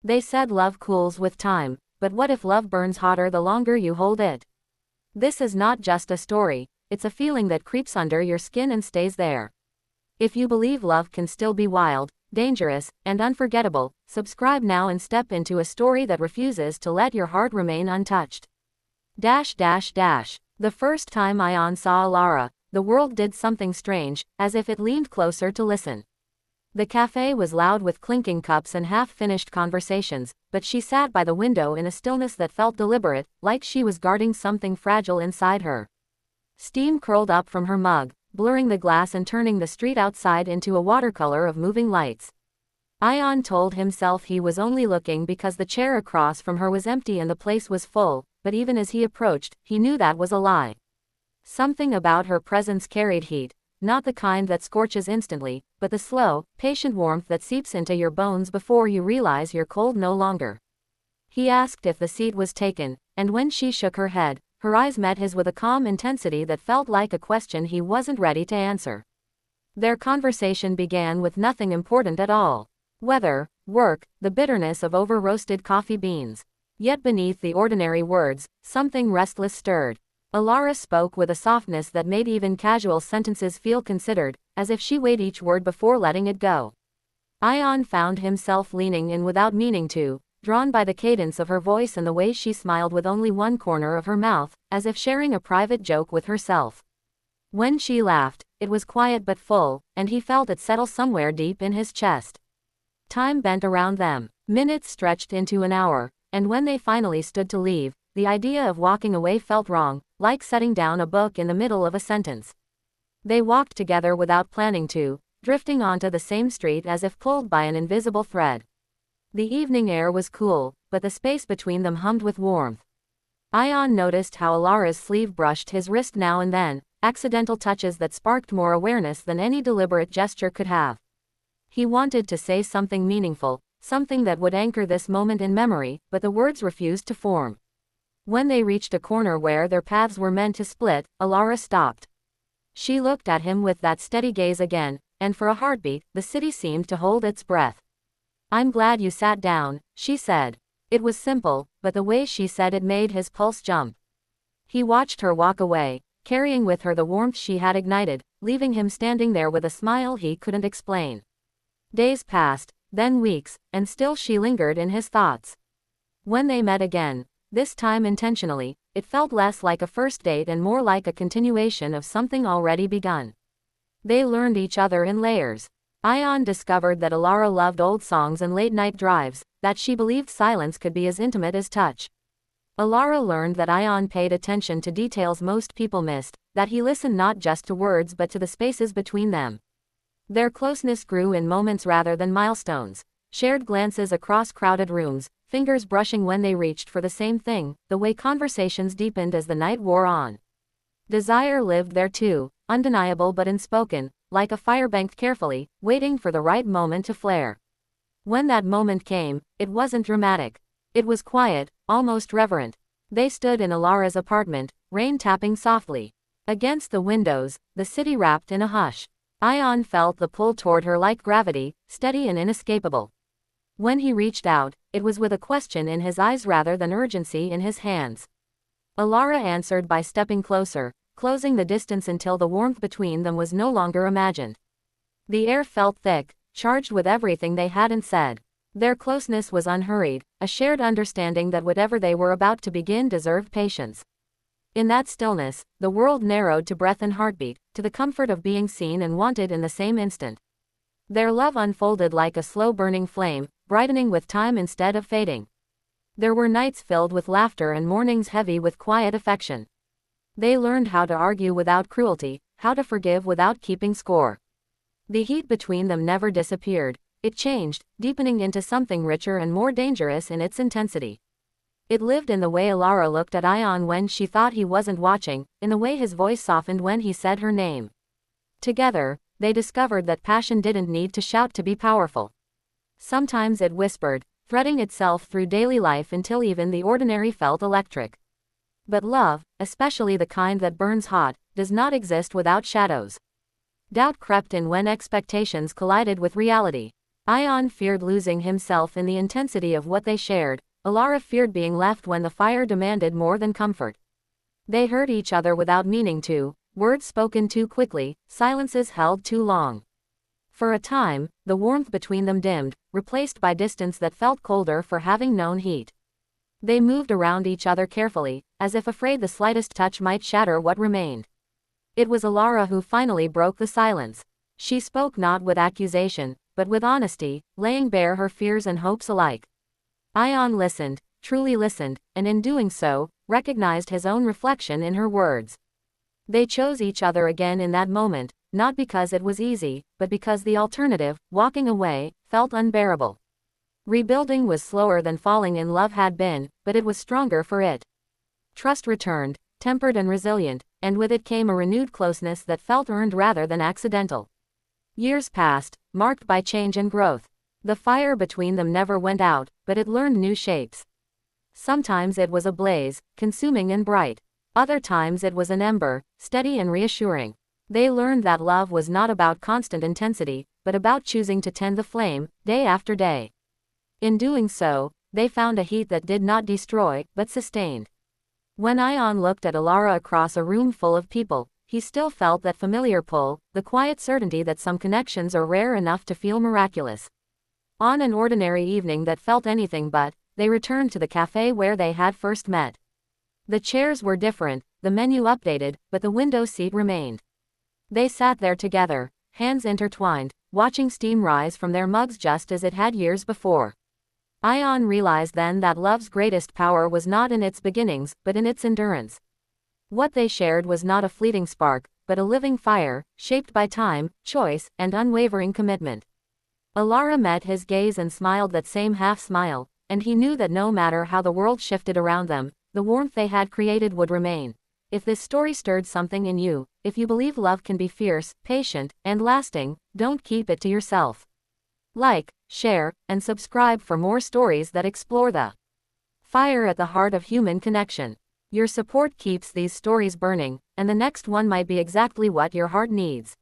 They said love cools with time, but what if love burns hotter the longer you hold it? This is not just a story, it's a feeling that creeps under your skin and stays there. If you believe love can still be wild, dangerous, and unforgettable, subscribe now and step into a story that refuses to let your heart remain untouched. The first time Ion saw Alara, the world did something strange, as if it leaned closer to listen. The cafe was loud with clinking cups and half-finished conversations, but she sat by the window in a stillness that felt deliberate, like she was guarding something fragile inside her. Steam curled up from her mug, blurring the glass and turning the street outside into a watercolor of moving lights. Ion told himself he was only looking because the chair across from her was empty and the place was full, but even as he approached, he knew that was a lie. Something about her presence carried heat, not the kind that scorches instantly, but the slow, patient warmth that seeps into your bones before you realize you're cold no longer. He asked if the seat was taken, and when she shook her head, her eyes met his with a calm intensity that felt like a question he wasn't ready to answer. Their conversation began with nothing important at all. Weather, work, the bitterness of over-roasted coffee beans. Yet beneath the ordinary words, something restless stirred. Alara spoke with a softness that made even casual sentences feel considered, as if she weighed each word before letting it go. Ion found himself leaning in without meaning to, drawn by the cadence of her voice and the way she smiled with only one corner of her mouth, as if sharing a private joke with herself. When she laughed, it was quiet but full, and he felt it settle somewhere deep in his chest. Time bent around them. Minutes stretched into an hour, and when they finally stood to leave, the idea of walking away felt wrong, like setting down a book in the middle of a sentence. They walked together without planning to, drifting onto the same street as if pulled by an invisible thread. The evening air was cool, but the space between them hummed with warmth. Ion noticed how Alara's sleeve brushed his wrist now and then, accidental touches that sparked more awareness than any deliberate gesture could have. He wanted to say something meaningful, something that would anchor this moment in memory, but the words refused to form. When they reached a corner where their paths were meant to split, Alara stopped. She looked at him with that steady gaze again, and for a heartbeat, the city seemed to hold its breath. "I'm glad you sat down," she said. It was simple, but the way she said it made his pulse jump. He watched her walk away, carrying with her the warmth she had ignited, leaving him standing there with a smile he couldn't explain. Days passed, then weeks, and still she lingered in his thoughts. When they met again, this time intentionally, it felt less like a first date and more like a continuation of something already begun. They learned each other in layers. Ion discovered that Alara loved old songs and late-night drives, that she believed silence could be as intimate as touch. Alara learned that Ion paid attention to details most people missed, that he listened not just to words but to the spaces between them. Their closeness grew in moments rather than milestones. Shared glances across crowded rooms, fingers brushing when they reached for the same thing, the way conversations deepened as the night wore on. Desire lived there too, undeniable but unspoken, like a fire banked carefully, waiting for the right moment to flare. When that moment came, it wasn't dramatic. It was quiet, almost reverent. They stood in Alara's apartment, rain tapping softly against the windows, the city wrapped in a hush. Ion felt the pull toward her like gravity, steady and inescapable. When he reached out, it was with a question in his eyes rather than urgency in his hands. Alara answered by stepping closer, closing the distance until the warmth between them was no longer imagined. The air felt thick, charged with everything they hadn't said. Their closeness was unhurried, a shared understanding that whatever they were about to begin deserved patience. In that stillness, the world narrowed to breath and heartbeat, to the comfort of being seen and wanted in the same instant. Their love unfolded like a slow-burning flame, brightening with time instead of fading. There were nights filled with laughter and mornings heavy with quiet affection. They learned how to argue without cruelty, how to forgive without keeping score. The heat between them never disappeared. It changed, deepening into something richer and more dangerous in its intensity. It lived in the way Alara looked at Ion when she thought he wasn't watching, in the way his voice softened when he said her name. Together, they discovered that passion didn't need to shout to be powerful. Sometimes it whispered, threading itself through daily life until even the ordinary felt electric. But love, especially the kind that burns hot, does not exist without shadows. Doubt crept in when expectations collided with reality. Ion feared losing himself in the intensity of what they shared. Alara feared being left when the fire demanded more than comfort. They hurt each other without meaning to, words spoken too quickly, silences held too long. For a time, the warmth between them dimmed, replaced by distance that felt colder for having known heat. They moved around each other carefully, as if afraid the slightest touch might shatter what remained. It was Alara who finally broke the silence. She spoke not with accusation, but with honesty, laying bare her fears and hopes alike. Ion listened, truly listened, and in doing so, recognized his own reflection in her words. They chose each other again in that moment, not because it was easy, but because the alternative, walking away, felt unbearable. Rebuilding was slower than falling in love had been, but it was stronger for it. Trust returned, tempered and resilient, and with it came a renewed closeness that felt earned rather than accidental. Years passed, marked by change and growth. The fire between them never went out, but it learned new shapes. Sometimes it was a blaze, consuming and bright. Other times it was an ember, steady and reassuring. They learned that love was not about constant intensity, but about choosing to tend the flame, day after day. In doing so, they found a heat that did not destroy, but sustained. When Ion looked at Alara across a room full of people, he still felt that familiar pull, the quiet certainty that some connections are rare enough to feel miraculous. On an ordinary evening that felt anything but, they returned to the cafe where they had first met. The chairs were different, the menu updated, but the window seat remained. They sat there together, hands intertwined, watching steam rise from their mugs just as it had years before. Ion realized then that love's greatest power was not in its beginnings, but in its endurance. What they shared was not a fleeting spark, but a living fire, shaped by time, choice, and unwavering commitment. Alara met his gaze and smiled that same half-smile, and he knew that no matter how the world shifted around them, the warmth they had created would remain. If this story stirred something in you, if you believe love can be fierce, patient, and lasting, don't keep it to yourself. Like, share, and subscribe for more stories that explore the fire at the heart of human connection. Your support keeps these stories burning, and the next one might be exactly what your heart needs.